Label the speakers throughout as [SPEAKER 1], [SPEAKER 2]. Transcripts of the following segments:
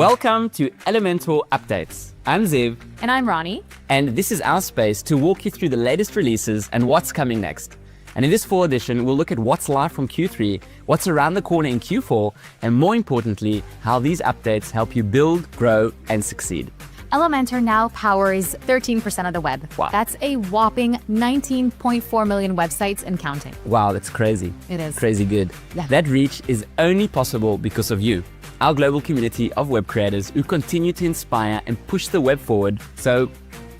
[SPEAKER 1] Welcome to Elementor Updates. I'm Ziv.
[SPEAKER 2] And I'm Ronnie.
[SPEAKER 1] And this is our space to walk you through the latest releases and what's coming next. And in this fall edition, we'll look at what's live from Q3, what's around the corner in Q4, and more importantly, how these updates help you build, grow, and succeed.
[SPEAKER 2] Elementor now powers 13% of the web.
[SPEAKER 1] Wow.
[SPEAKER 2] That's a whopping 19.4 million websites and counting.
[SPEAKER 1] Wow, that's crazy.
[SPEAKER 2] It is.
[SPEAKER 1] Crazy good.
[SPEAKER 2] Yeah.
[SPEAKER 1] That reach is only possible because of you, our global community of web creators who continue to inspire and push the web forward. So,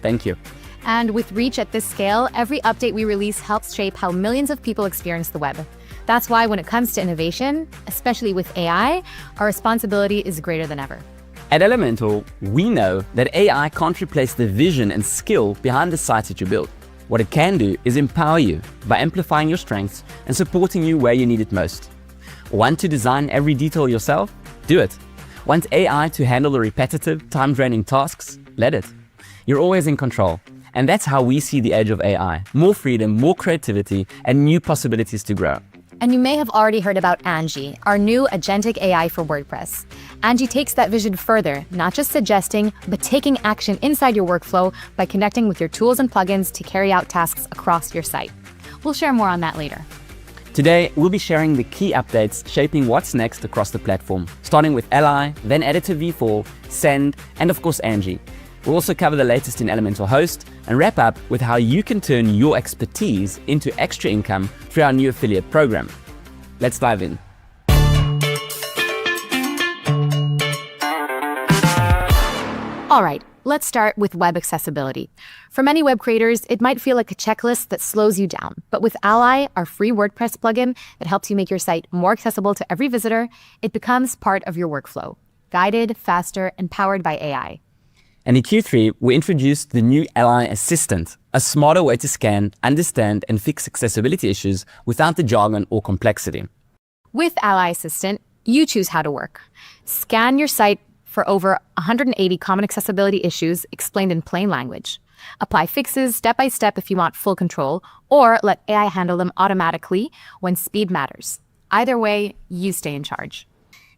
[SPEAKER 1] thank you.
[SPEAKER 2] And with reach at this scale, every update we release helps shape how millions of people experience the web. That's why when it comes to innovation, especially with AI, our responsibility is greater than ever.
[SPEAKER 1] At Elementor, we know that AI can't replace the vision and skill behind the sites that you build. What it can do is empower you by amplifying your strengths and supporting you where you need it most. Want to design every detail yourself? Do it. Want AI to handle the repetitive, time-draining tasks? Let it. You're always in control. And that's how we see the age of AI. More freedom, more creativity, and new possibilities to grow.
[SPEAKER 2] And you may have already heard about Angie, our new Agentic AI for WordPress. Angie takes that vision further, not just suggesting, but taking action inside your workflow by connecting with your tools and plugins to carry out tasks across your site. We'll share more on that later.
[SPEAKER 1] Today, we'll be sharing the key updates shaping what's next across the platform, starting with Li, then Editor v4, Send, and of course Angie. We'll also cover the latest in Elementor Host and wrap up with how you can turn your expertise into extra income through our new affiliate program. Let's dive in.
[SPEAKER 2] All right, let's start with web accessibility. For many web creators, it might feel like a checklist that slows you down. But with Ally, our free WordPress plugin that helps you make your site more accessible to every visitor, it becomes part of your workflow, guided, faster, and powered by AI.
[SPEAKER 1] And in Q3, we introduced the new Ally Assistant, a smarter way to scan, understand, and fix accessibility issues without the jargon or complexity.
[SPEAKER 2] With Ally Assistant, you choose how to work. Scan your site for over 180 common accessibility issues explained in plain language. Apply fixes step by step if you want full control, or let AI handle them automatically when speed matters. Either way, you stay in charge.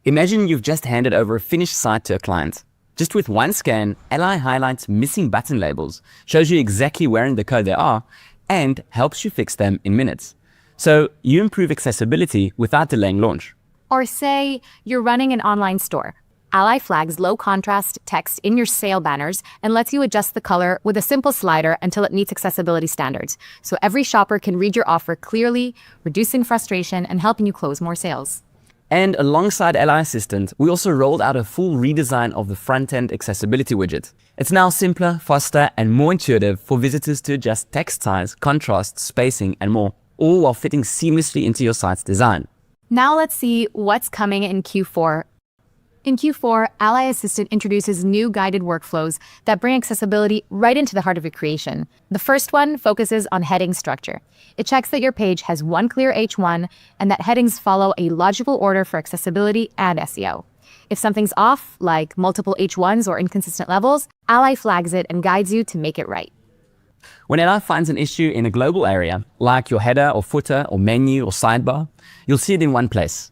[SPEAKER 1] Imagine you've just handed over a finished site to a client. Just with one scan, Ally highlights missing button labels, shows you exactly where in the code they are, and helps you fix them in minutes. So you improve accessibility without delaying launch.
[SPEAKER 2] Or say you're running an online store. Ally flags low contrast text in your sale banners and lets you adjust the color with a simple slider until it meets accessibility standards. So every shopper can read your offer clearly, reducing frustration and helping you close more sales.
[SPEAKER 1] And alongside Ally Assistant, we also rolled out a full redesign of the front-end accessibility widget. It's now simpler, faster, and more intuitive for visitors to adjust text size, contrast, spacing, and more, all while fitting seamlessly into your site's design.
[SPEAKER 2] Now let's see what's coming in Q4. In Q4, Ally Assistant introduces new guided workflows that bring accessibility right into the heart of your creation. The first one focuses on heading structure. It checks that your page has one clear H1 and that headings follow a logical order for accessibility and SEO. If something's off, like multiple H1s or inconsistent levels, Ally flags it and guides you to make it right.
[SPEAKER 1] When Ally finds an issue in a global area, like your header or footer or menu or sidebar, you'll see it in one place.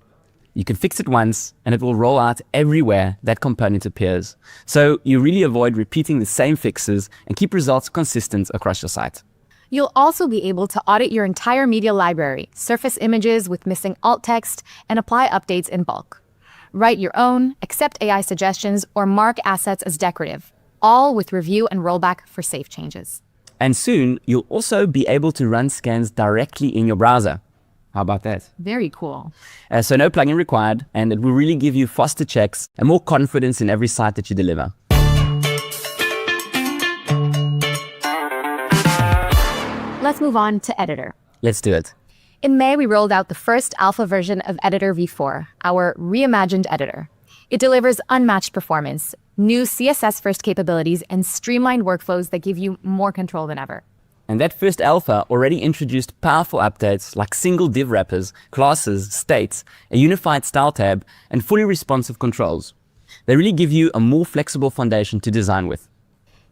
[SPEAKER 1] You can fix it once and it will roll out everywhere that component appears. So you really avoid repeating the same fixes and keep results consistent across your site.
[SPEAKER 2] You'll also be able to audit your entire media library, surface images with missing alt text, and apply updates in bulk. Write your own, accept AI suggestions, or mark assets as decorative, all with review and rollback for safe changes.
[SPEAKER 1] And soon, you'll also be able to run scans directly in your browser. How about that?
[SPEAKER 2] Very cool.
[SPEAKER 1] So no plugin required, and it will really give you faster checks and more confidence in every site that you deliver.
[SPEAKER 2] Let's move on to Editor.
[SPEAKER 1] Let's do it.
[SPEAKER 2] In May, we rolled out the first alpha version of Editor v4, our reimagined editor. It delivers unmatched performance, new CSS-first capabilities, and streamlined workflows that give you more control than ever.
[SPEAKER 1] And that first alpha already introduced powerful updates like single div wrappers, classes, states, a unified style tab, and fully responsive controls. They really give you a more flexible foundation to design with.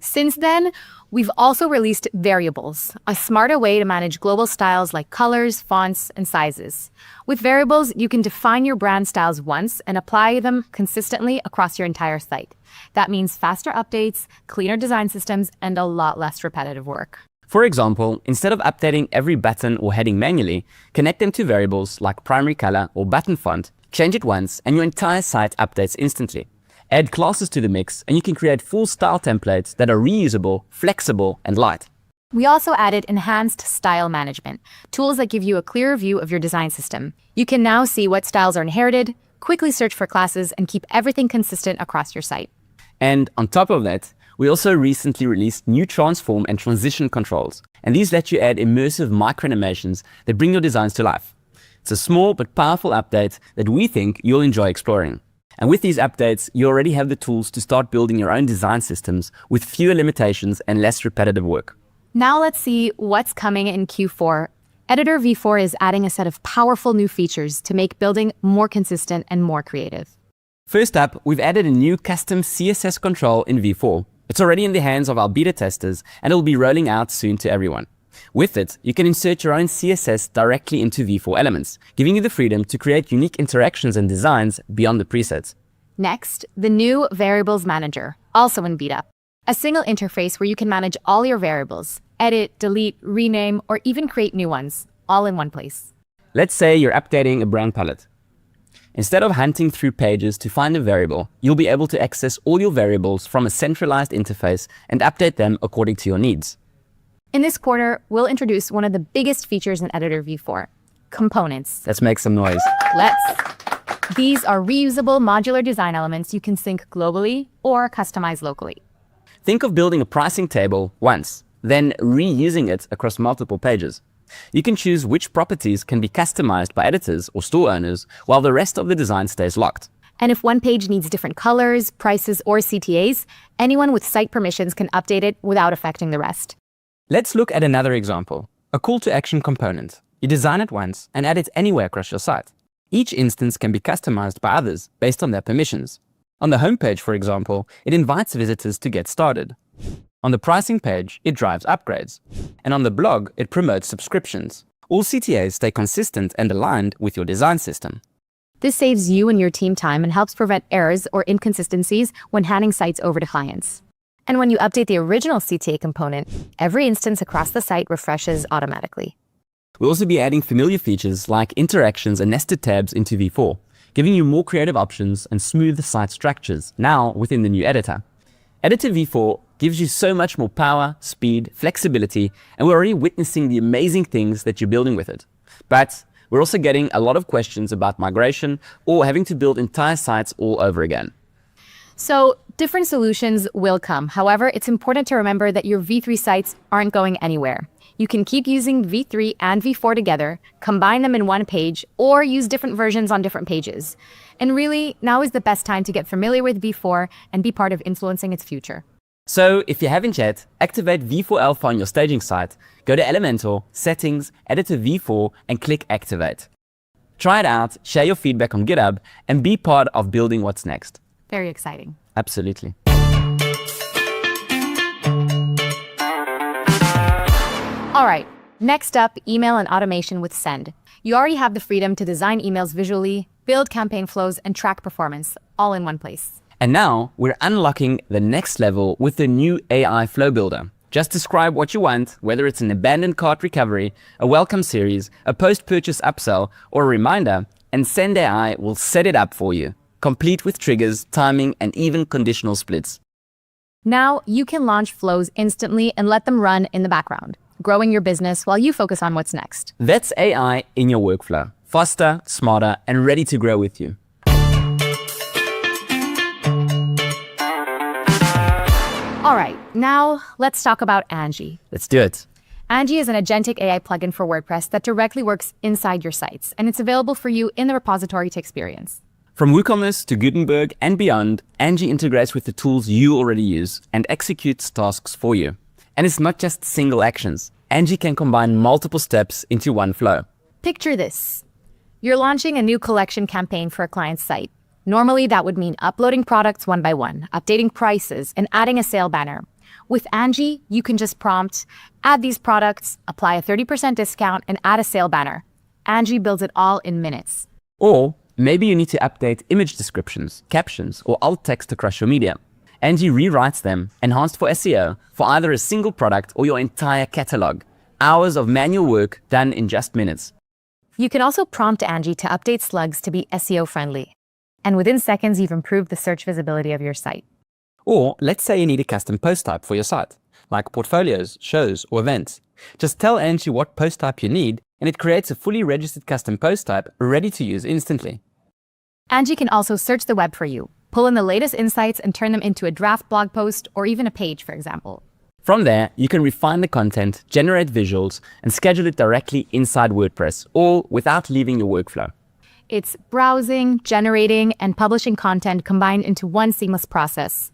[SPEAKER 2] Since then, We've also released variables, a smarter way to manage global styles like colors, fonts, and sizes. With variables, you can define your brand styles once and apply them consistently across your entire site. That means faster updates, cleaner design systems, and a lot less repetitive work.
[SPEAKER 1] For example, instead of updating every button or heading manually, connect them to variables like primary color or button font, change it once, and your entire site updates instantly. Add classes to the mix, and you can create full style templates that are reusable, flexible, and light.
[SPEAKER 2] We also added enhanced style management, tools that give you a clearer view of your design system. You can now see what styles are inherited, quickly search for classes, and keep everything consistent across your site.
[SPEAKER 1] And on top of that, we also recently released new transform and transition controls, and these let you add immersive microanimations that bring your designs to life. It's a small but powerful update that we think you'll enjoy exploring. And with these updates, you already have the tools to start building your own design systems with fewer limitations and less repetitive work.
[SPEAKER 2] Now let's see what's coming in Q4. Editor V4 is adding a set of powerful new features to make building more consistent and more creative.
[SPEAKER 1] First up, we've added a new custom CSS control in V4. It's already in the hands of our beta testers, and it'll be rolling out soon to everyone. With it, you can insert your own CSS directly into V4 elements, giving you the freedom to create unique interactions and designs beyond the presets.
[SPEAKER 2] Next, the new Variables Manager, also in beta. A single interface where you can manage all your variables, edit, delete, rename, or even create new ones, all in one place.
[SPEAKER 1] Let's say you're updating a brand palette. Instead of hunting through pages to find a variable, you'll be able to access all your variables from a centralized interface and update them according to your needs.
[SPEAKER 2] In this quarter, we'll introduce one of the biggest features in Editor V4, components.
[SPEAKER 1] Let's make some noise.
[SPEAKER 2] These are reusable modular design elements you can sync globally or customize locally.
[SPEAKER 1] Think of building a pricing table once, then reusing it across multiple pages. You can choose which properties can be customized by editors or store owners, while the rest of the design stays locked.
[SPEAKER 2] And if one page needs different colors, prices, or CTAs, anyone with site permissions can update it without affecting the rest.
[SPEAKER 1] Let's look at another example, a call-to-action component. You design it once and add it anywhere across your site. Each instance can be customized by others based on their permissions. On the homepage, for example, it invites visitors to get started. On the pricing page, it drives upgrades. And on the blog, it promotes subscriptions. All CTAs stay consistent and aligned with your design system.
[SPEAKER 2] This saves you and your team time and helps prevent errors or inconsistencies when handing sites over to clients. And when you update the original CTA component, every instance across the site refreshes automatically.
[SPEAKER 1] We'll also be adding familiar features like interactions and nested tabs into V4, giving you more creative options and smoother site structures, now within the new editor. Editor V4 gives you so much more power, speed, flexibility, and we're already witnessing the amazing things that you're building with it. But we're also getting a lot of questions about migration or having to build entire sites all over again.
[SPEAKER 2] So different solutions will come. However, it's important to remember that your V3 sites aren't going anywhere. You can keep using V3 and V4 together, combine them in one page, or use different versions on different pages. And really, now is the best time to get familiar with V4 and be part of influencing its future.
[SPEAKER 1] So if you haven't yet, activate V4 Alpha on your staging site, go to Elementor, Settings, Editor V4, and click Activate. Try it out, share your feedback on GitHub, and be part of building what's next.
[SPEAKER 2] Very exciting.
[SPEAKER 1] Absolutely.
[SPEAKER 2] All right, next up, email and automation with Send. You already have the freedom to design emails visually, build campaign flows, and track performance, all in one place.
[SPEAKER 1] And now we're unlocking the next level with the new AI Flow Builder. Just describe what you want, whether it's an abandoned cart recovery, a welcome series, a post-purchase upsell, or a reminder, and Send AI will set it up for you, complete with triggers, timing, and even conditional splits.
[SPEAKER 2] Now you can launch flows instantly and let them run in the background, growing your business while you focus on what's next.
[SPEAKER 1] That's AI in your workflow, faster, smarter, and ready to grow with you.
[SPEAKER 2] All right, now let's talk about Angie.
[SPEAKER 1] Let's do it.
[SPEAKER 2] Angie is an agentic AI plugin for WordPress that directly works inside your sites, and it's available for you in the repository to experience.
[SPEAKER 1] From WooCommerce to Gutenberg and beyond, Angie integrates with the tools you already use and executes tasks for you. And it's not just single actions. Angie can combine multiple steps into one flow.
[SPEAKER 2] Picture this. You're launching a new collection campaign for a client's site. Normally, that would mean uploading products one by one, updating prices, and adding a sale banner. With Angie, you can just prompt, add these products, apply a 30% discount, and add a sale banner. Angie builds it all in minutes.
[SPEAKER 1] Or maybe you need to update image descriptions, captions, or alt text across your media. Angie rewrites them, enhanced for SEO, for either a single product or your entire catalog. Hours of manual work done in just minutes.
[SPEAKER 2] You can also prompt Angie to update slugs to be SEO friendly. And within seconds, you've improved the search visibility of your site.
[SPEAKER 1] Or let's say you need a custom post type for your site, like portfolios, shows, or events. Just tell Angie what post type you need, and it creates a fully registered custom post type ready to use instantly.
[SPEAKER 2] Angie can also search the web for you, pull in the latest insights and turn them into a draft blog post or even a page, for example.
[SPEAKER 1] From there, you can refine the content, generate visuals, and schedule it directly inside WordPress, all without leaving your workflow.
[SPEAKER 2] It's browsing, generating, and publishing content combined into one seamless process.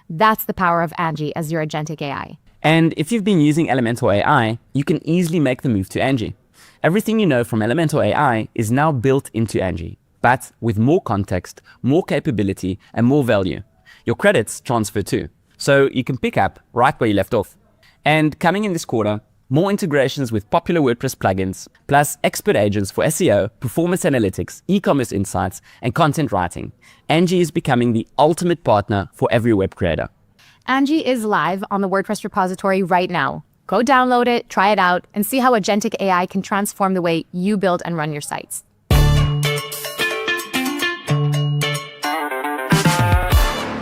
[SPEAKER 2] That's the power of Angie as your agentic AI.
[SPEAKER 1] And if you've been using Elementor AI, you can easily make the move to Angie. Everything you know from Elementor AI is now built into Angie, but with more context, more capability, and more value. Your credits transfer too, so you can pick up right where you left off. And coming in this quarter, more integrations with popular WordPress plugins, plus expert agents for SEO, performance analytics, e-commerce insights, and content writing. Angie is becoming the ultimate partner for every web creator.
[SPEAKER 2] Angie is live on the WordPress repository right now. Go download it, try it out, and see how agentic AI can transform the way you build and run your sites.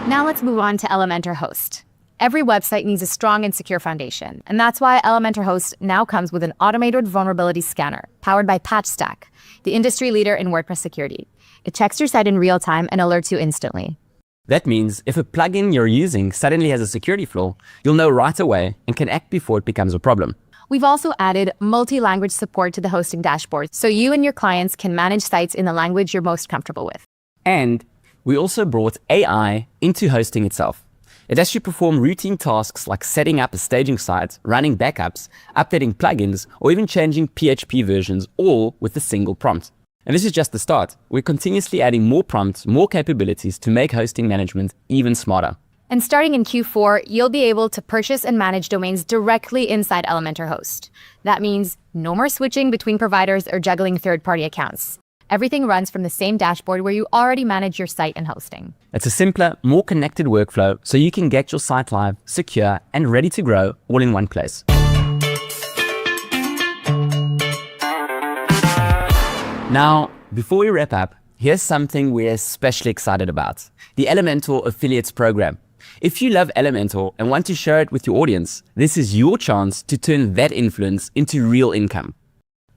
[SPEAKER 2] Now let's move on to Elementor Host. Every website needs a strong and secure foundation, and that's why Elementor Host now comes with an automated vulnerability scanner powered by PatchStack, the industry leader in WordPress security. It checks your site in real time and alerts you instantly.
[SPEAKER 1] That means if a plugin you're using suddenly has a security flaw, you'll know right away and can act before it becomes a problem.
[SPEAKER 2] We've also added multi-language support to the hosting dashboard, so you and your clients can manage sites in the language you're most comfortable with.
[SPEAKER 1] And we also brought AI into hosting itself. It lets you perform routine tasks like setting up a staging site, running backups, updating plugins, or even changing PHP versions, all with a single prompt. And this is just the start. We're continuously adding more prompts, more capabilities to make hosting management even smarter.
[SPEAKER 2] And starting in Q4, you'll be able to purchase and manage domains directly inside Elementor Host. That means no more switching between providers or juggling third-party accounts. Everything runs from the same dashboard where you already manage your site and hosting.
[SPEAKER 1] It's a simpler, more connected workflow so you can get your site live, secure, and ready to grow all in one place. Now, before we wrap up, here's something we're especially excited about: the Elementor Affiliates program. If you love Elementor and want to share it with your audience, this is your chance to turn that influence into real income.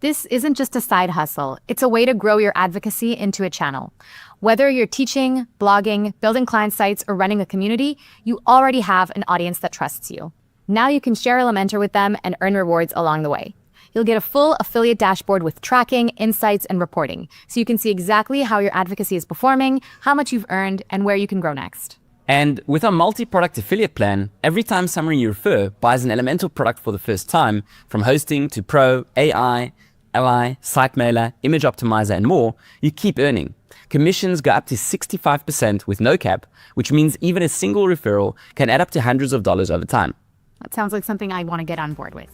[SPEAKER 2] This isn't just a side hustle. It's a way to grow your advocacy into a channel. Whether you're teaching, blogging, building client sites, or running a community, you already have an audience that trusts you. Now you can share Elementor with them and earn rewards along the way. You'll get a full affiliate dashboard with tracking, insights, and reporting, so you can see exactly how your advocacy is performing, how much you've earned, and where you can grow next.
[SPEAKER 1] And with our multi-product affiliate plan, every time someone you refer buys an Elementor product for the first time, from hosting to Pro, AI, Ally, Sitemailer, Image Optimizer, and more, you keep earning. Commissions go up to 65% with no cap, which means even a single referral can add up to hundreds of dollars over time.
[SPEAKER 2] That sounds like something I want to get on board with.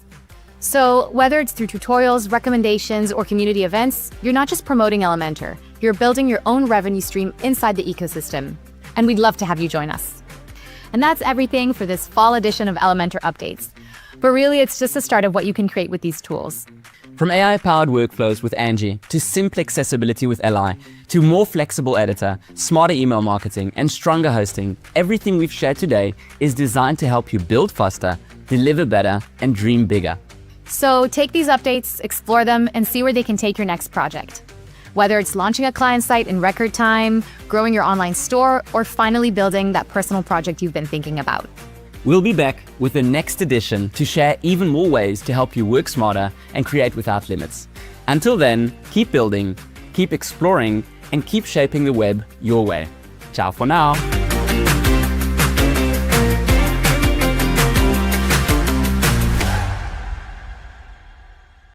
[SPEAKER 2] So whether it's through tutorials, recommendations, or community events, you're not just promoting Elementor, you're building your own revenue stream inside the ecosystem. And we'd love to have you join us. And that's everything for this fall edition of Elementor Updates. But really, it's just the start of what you can create with these tools.
[SPEAKER 1] From AI-powered workflows with Angie, to simple accessibility with Ally, to more flexible editor, smarter email marketing, and stronger hosting, everything we've shared today is designed to help you build faster, deliver better, and dream bigger.
[SPEAKER 2] So take these updates, explore them, and see where they can take your next project. Whether it's launching a client site in record time, growing your online store, or finally building that personal project you've been thinking about.
[SPEAKER 1] We'll be back with the next edition to share even more ways to help you work smarter and create without limits. Until then, keep building, keep exploring, and keep shaping the web your way. Ciao for now.